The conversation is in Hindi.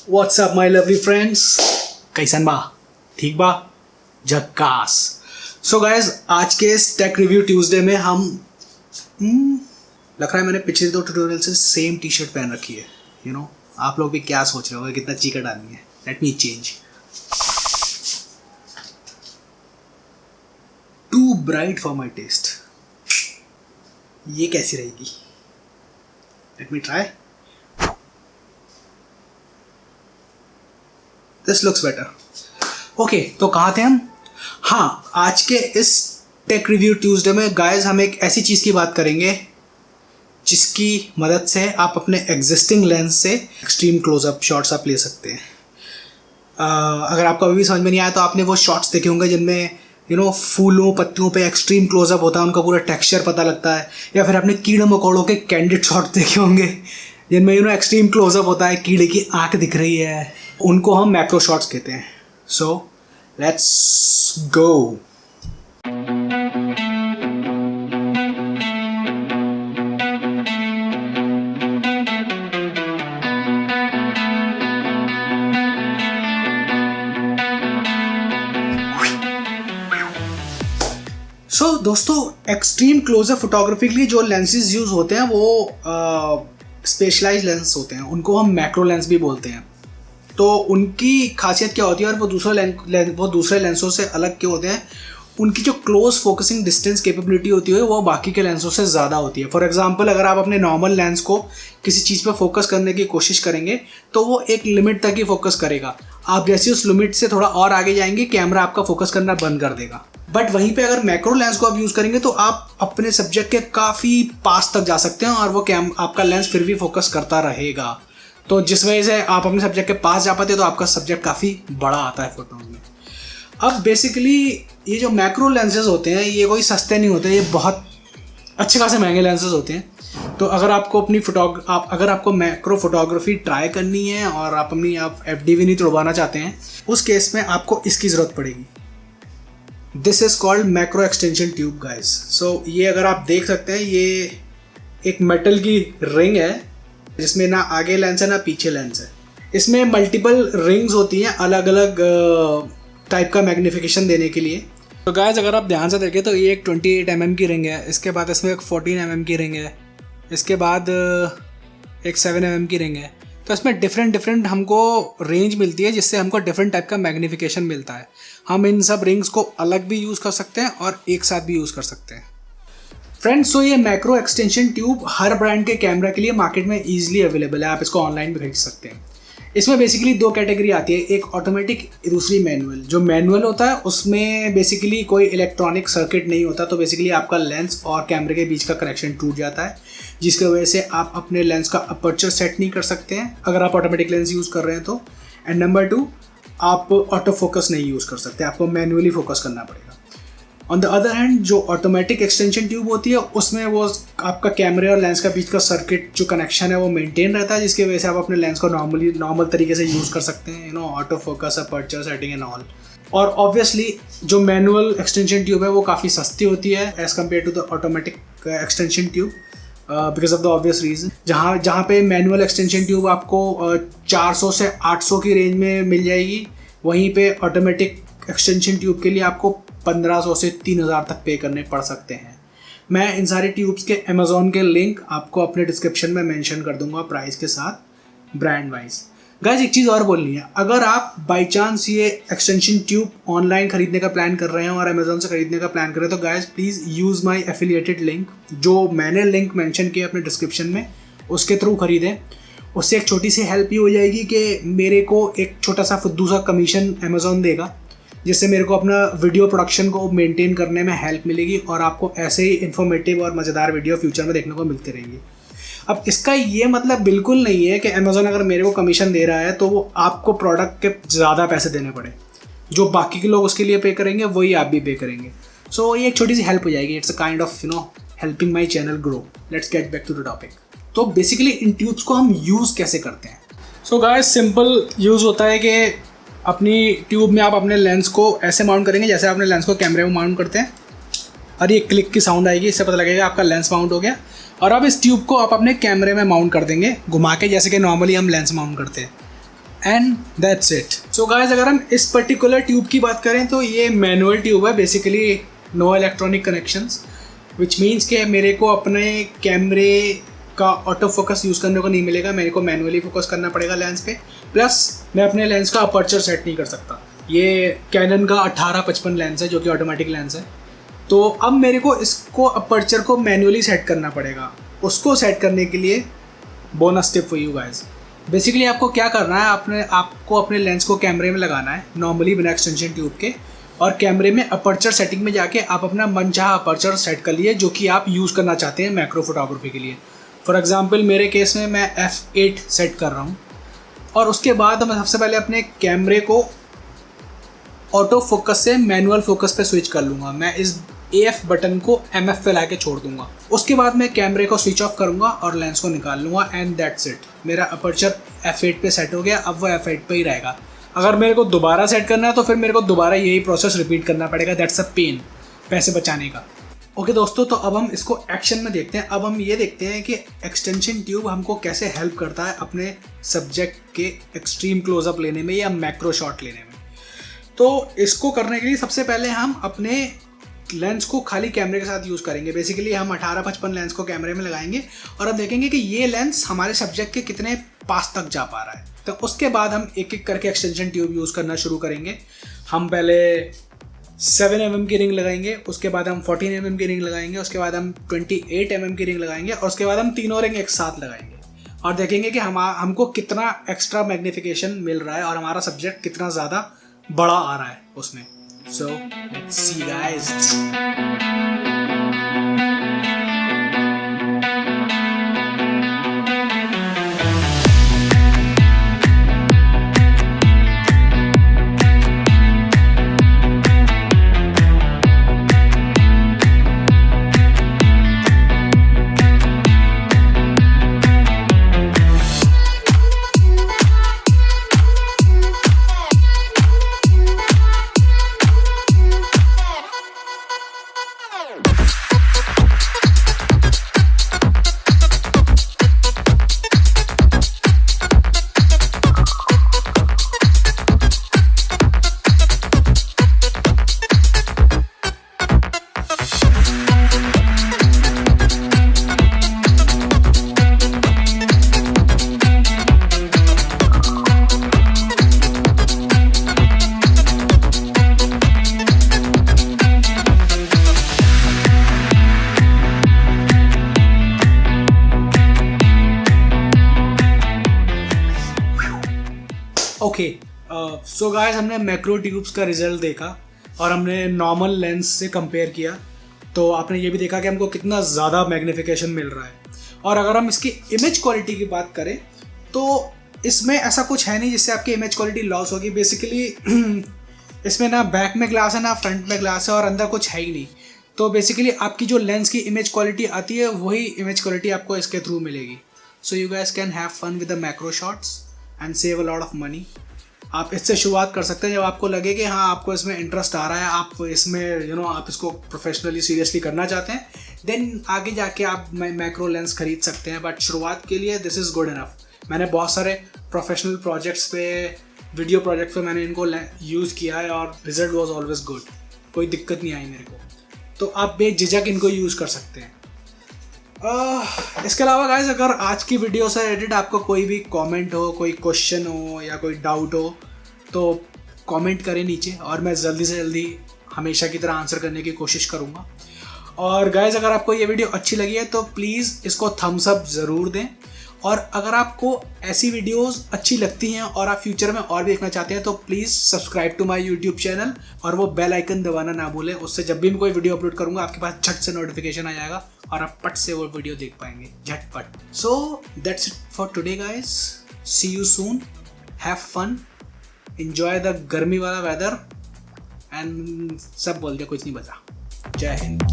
व्हाट्सअप माय लवली फ्रेंड्स, कैसन बा? ठीक बा? झक्कास। सो गाइज, आज के इस टेक रिव्यू ट्यूसडे में हम लग रहा है मैंने पिछले 2 ट्यूटोरियल से सेम टी शर्ट पहन रखी है। आप लोग भी क्या सोच रहे हो कितना चीकट आदमी है। Let me change. Too bright for my taste. ये कैसी रहेगी? Let me try. This looks better. Okay, तो कहाँ थे हम? हाँ, आज के इस टेक रिव्यू ट्यूसडे में गाइस हम एक ऐसी चीज़ की बात करेंगे जिसकी मदद से आप अपने एग्जिस्टिंग लेंस से एक्सट्रीम क्लोजअप शॉट्स आप ले सकते हैं। अगर आपको अभी भी समझ में नहीं आया तो आपने वो शॉट्स देखे होंगे जिनमें फूलों पत्तियों पे एक्सट्रीम क्लोजअप होता है, उनका पूरा टेक्सचर पता लगता है। या फिर आपने कीड़े मकोड़ों के कैंडिड शॉट्स देखे होंगे जिनमें एक्सट्रीम क्लोजअप होता है, कीड़े की आंख दिख रही है। उनको हम मैक्रो शॉट्स कहते हैं। So let's go. सो दोस्तों, एक्सट्रीम क्लोजअप फोटोग्राफी के लिए जो लेंसेज यूज होते हैं वो स्पेशलाइज्ड लेंस होते हैं। उनको हम मैक्रो लेंस भी बोलते हैं। तो उनकी खासियत क्या होती है और वो दूसरे लेंसों से अलग क्यों होते हैं? उनकी जो क्लोज फोकसिंग डिस्टेंस कैपेबिलिटी होती है वो बाकी के लेंसों से ज़्यादा होती है। फॉर एग्जांपल, अगर आप अपने नॉर्मल लेंस को किसी चीज़ पर फोकस करने की कोशिश करेंगे तो वो एक लिमिट तक ही फोकस करेगा। आप जैसे उस लिमिट से थोड़ा और आगे जाएंगे, कैमरा आपका फोकस करना बंद कर देगा। बट वहीं पे अगर मैक्रो लेंस को आप यूज़ करेंगे तो आप अपने सब्जेक्ट के काफ़ी पास तक जा सकते हैं और वो आपका लेंस फिर भी फोकस करता रहेगा। तो जिस वजह से आप अपने सब्जेक्ट के पास जा पाते हैं तो आपका सब्जेक्ट काफ़ी बड़ा आता है फोटो में। अब बेसिकली ये जो मैक्रो लेंसेज होते हैं ये कोई सस्ते नहीं होते, ये बहुत अच्छे खासे महंगे लेंसेज होते हैं। तो अगर आपको अगर आपको मैक्रो फोटोग्राफी ट्राई करनी है और आप FDV नहीं तोड़वाना चाहते हैं, उस केस में आपको इसकी ज़रूरत पड़ेगी। This is called macro extension tube guys. So ये अगर आप देख सकते हैं, ये एक मेटल की रिंग है जिसमें ना आगे लेंस है ना पीछे लेंस है। इसमें मल्टीपल रिंग्स होती हैं अलग अलग टाइप का मैग्नीफिकेशन देने के लिए। तो गाइस, अगर आप ध्यान से देखें तो ये एक 28 mm की रिंग है। इसके बाद इसमें एक 14 mm की रिंग है। इसके बाद एक 7 mm की रिंग है। तो इसमें डिफरेंट हमको रेंज मिलती है जिससे हमको डिफरेंट टाइप का मैग्नीफिकेशन मिलता है। हम इन सब रिंग्स को अलग भी यूज़ कर सकते हैं और एक साथ भी यूज़ कर सकते हैं। फ्रेंड्स, तो ये मैक्रो एक्सटेंशन ट्यूब हर ब्रांड के कैमरा के लिए मार्केट में ईजिली अवेलेबल है। आप इसको ऑनलाइन भी खरीद सकते हैं। इसमें बेसिकली 2 कैटेगरी आती है, एक ऑटोमेटिक, दूसरी मैनुअल। जो मैनुअल होता है उसमें बेसिकली कोई इलेक्ट्रॉनिक सर्किट नहीं होता, तो बेसिकली आपका लेंस और कैमरे के बीच का कनेक्शन टूट जाता है, जिसकी वजह से आप अपने लेंस का अपर्चर सेट नहीं कर सकते हैं अगर आप ऑटोमेटिक लेंस यूज़ कर रहे हैं तो। एंड नंबर 2, आप ऑटो फोकस नहीं यूज़ कर सकते, आपको मैनुअली फोकस करना पड़ेगा। ऑन द अदर हैंड, जो ऑटोमेटिक एक्सटेंशन ट्यूब होती है उसमें वो आपका कैमरे और लेंस का बीच का सर्किट जो कनेक्शन है वो मेंटेन रहता है, जिसकी वजह से आप अपने लेंस को नॉर्मल तरीके से यूज़ कर सकते हैं, autofocus, aperture setting and all. और ऑब्वियसली जो मैनुअल एक्सटेंशन ट्यूब है वो काफ़ी सस्ती होती है as compare to the automatic extension tube, because of the obvious reason. जहाँ पे मैनुअल एक्सटेंशन ट्यूब आपको 400 से 800 की रेंज में मिल जाएगी, वहीं पे ऑटोमेटिक एक्सटेंशन ट्यूब के लिए आपको 1500 से 3000 तक पे करने पड़ सकते हैं। मैं इन सारी ट्यूब्स के अमेज़ॉन के लिंक आपको अपने डिस्क्रिप्शन में मेंशन कर दूंगा प्राइस के साथ, ब्रांड वाइज। गाइस, एक चीज़ और बोलनी है, अगर आप बाई चांस ये एक्सटेंशन ट्यूब ऑनलाइन खरीदने का प्लान कर रहे हैं और अमेज़ॉन से खरीदने का प्लान कर रहे हैं तो guys please use my affiliated link, जो मैंने लिंक मेंशन किया अपने डिस्क्रिप्शन में, उसके थ्रू खरीदें। उससे एक छोटी सी हेल्प ही हो जाएगी कि मेरे को एक छोटा सा फुद्दू सा कमीशन अमेज़ॉन देगा, जिससे मेरे को अपना वीडियो प्रोडक्शन को मेंटेन करने में हेल्प मिलेगी और आपको ऐसे ही इन्फॉर्मेटिव और मज़ेदार वीडियो फ्यूचर में देखने को मिलती रहेंगी। अब इसका ये मतलब बिल्कुल नहीं है कि अमेज़ॉन अगर मेरे को कमीशन दे रहा है तो वो आपको प्रोडक्ट के ज़्यादा पैसे देने पड़े। जो बाकी के लोग उसके लिए पे करेंगे वही आप भी पे करेंगे। सो ये एक छोटी सी हेल्प हो जाएगी। It's a kind of helping my channel grow. Let's get back to the topic. तो बेसिकली इन ट्यूब्स को हम यूज़ कैसे करते हैं? सो गाइस, सिंपल यूज़ होता है कि अपनी ट्यूब में आप अपने लेंस को ऐसे माउंट करेंगे जैसे अपने लेंस को कैमरे में माउंट करते हैं, और ये क्लिक की साउंड आएगी, इससे पता लगेगा आपका लेंस माउंट हो गया। और अब इस ट्यूब को आप अपने कैमरे में माउंट कर देंगे घुमा के, जैसे कि नॉर्मली हम लेंस माउंट करते हैं। And that's it. So guys, अगर हम इस पर्टिकुलर ट्यूब की बात करें तो ये मैनुअल ट्यूब है, basically no electronic connections, which means कि मेरे को अपने कैमरे का ऑटो फोकस यूज़ करने को नहीं मिलेगा, मेरे को मैनुअली फोकस करना पड़ेगा लेंस पे। प्लस मैं अपने लेंस का अपर्चर सेट नहीं कर सकता। ये कैनन का 18-55 लेंस है जो कि ऑटोमेटिक लेंस है। तो अब मेरे को इसको अपर्चर को मैनुअली सेट करना पड़ेगा। उसको सेट करने के लिए bonus tip for you guys. Basically आपको क्या करना है, आपको अपने लेंस को कैमरे में लगाना है नॉर्मली बिना एक्सटेंशन ट्यूब के, और कैमरे में अपर्चर सेटिंग में जाके आप अपना मनचाहा अपर्चर सेट कर लिए जो कि आप यूज़ करना चाहते हैं मैक्रो फोटोग्राफी के लिए। फॉर एग्जांपल मेरे केस में मैं f8 सेट कर रहा हूँ, और उसके बाद मैं सबसे पहले अपने कैमरे को ऑटो फोकस से मैनुअल फोकस पे स्विच कर लूँगा। मैं इस AF बटन को MF पे ला के छोड़ दूँगा। उसके बाद मैं कैमरे को स्विच ऑफ करूँगा और लेंस को निकाल लूँगा, एंड दैट्स इट। मेरा अपर्चर f8 पे सेट हो गया, अब वो f8 पे ही रहेगा। अगर मेरे को दोबारा सेट करना है तो फिर मेरे को दोबारा यही प्रोसेस रिपीट करना पड़ेगा। दैट्स अ पेन पैसे बचाने का। ओके दोस्तों, तो अब हम इसको एक्शन में देखते हैं। अब हम ये देखते हैं कि एक्सटेंशन ट्यूब हमको कैसे हेल्प करता है अपने सब्जेक्ट के एक्सट्रीम क्लोजअप लेने में या मैक्रो शॉट लेने में। तो इसको करने के लिए सबसे पहले हम अपने लेंस को खाली कैमरे के साथ यूज़ करेंगे। बेसिकली हम 18-55 लेंस को कैमरे में लगाएंगे और हम देखेंगे कि ये लेंस हमारे सब्जेक्ट के कितने पास तक जा पा रहा है। तो उसके बाद हम एक एक करके एक्सटेंशन ट्यूब यूज़ करना शुरू करेंगे। हम पहले 7 mm की रिंग लगाएंगे, उसके बाद हम 14 mm की रिंग लगाएंगे, उसके बाद हम 28 mm की रिंग लगाएंगे, और उसके बाद हम तीनों रिंग एक साथ लगाएंगे और देखेंगे कि हमको कितना एक्स्ट्रा मैग्नीफिकेशन मिल रहा है और हमारा सब्जेक्ट कितना ज़्यादा बड़ा आ रहा है उसमें। So let's see guys. Okay, so guys, हमने मैक्रो ट्यूब्स का रिजल्ट देखा और हमने नॉर्मल लेंस से कंपेयर किया। तो आपने ये भी देखा कि हमको कितना ज़्यादा मैग्नीफिकेशन मिल रहा है। और अगर हम इसकी इमेज क्वालिटी की बात करें तो इसमें ऐसा कुछ है नहीं जिससे आपकी इमेज क्वालिटी लॉस होगी। बेसिकली इसमें ना बैक में ग्लास है ना फ्रंट में ग्लास है और अंदर कुछ है ही नहीं। तो बेसिकली आपकी जो लेंस की इमेज क्वालिटी आती है वही इमेज क्वालिटी आपको इसके थ्रू मिलेगी। So you guys can have fun with the macro shots and save a lot of money. आप इससे शुरुआत कर सकते हैं जब आपको लगे कि हाँ आपको इसमें इंटरेस्ट आ रहा है, आप इसमें आप इसको प्रोफेशनली सीरियसली करना चाहते हैं, देन आगे जाके आप मैक्रो लेंस खरीद सकते हैं। बट शुरुआत के लिए दिस इज़ गुड इनफ। मैंने बहुत सारे प्रोफेशनल प्रोजेक्ट्स पे, वीडियो प्रोजेक्ट पे मैंने इनको यूज़ किया है और रिजल्ट वॉज ऑलवेज गुड। कोई दिक्कत नहीं आई मेरे को। तो आप बेझिझक इनको यूज़ कर सकते हैं। इसके अलावा गाइस, अगर आज की वीडियो से रिलेटेड आपको कोई भी कमेंट हो, कोई क्वेश्चन हो या कोई डाउट हो तो कमेंट करें नीचे और मैं जल्दी से जल्दी हमेशा की तरह आंसर करने की कोशिश करूँगा। और गाइस, अगर आपको ये वीडियो अच्छी लगी है तो प्लीज़ इसको थम्स अप ज़रूर दें। और अगर आपको ऐसी वीडियोस अच्छी लगती हैं और आप फ्यूचर में और भी देखना चाहते हैं तो please subscribe to my YouTube channel और वो बेल आइकन दबाना ना भूलें। उससे जब भी मैं कोई वीडियो अपलोड करूँगा आपके पास झट से नोटिफिकेशन आ जाएगा और आप पट से वो वीडियो देख पाएंगे झटपट। So that's it for today guys. See you soon, have fun, enjoy the गर्मी वाला वेदर एंड सब बोल दिया, कुछ नहीं बचा। जय हिंद।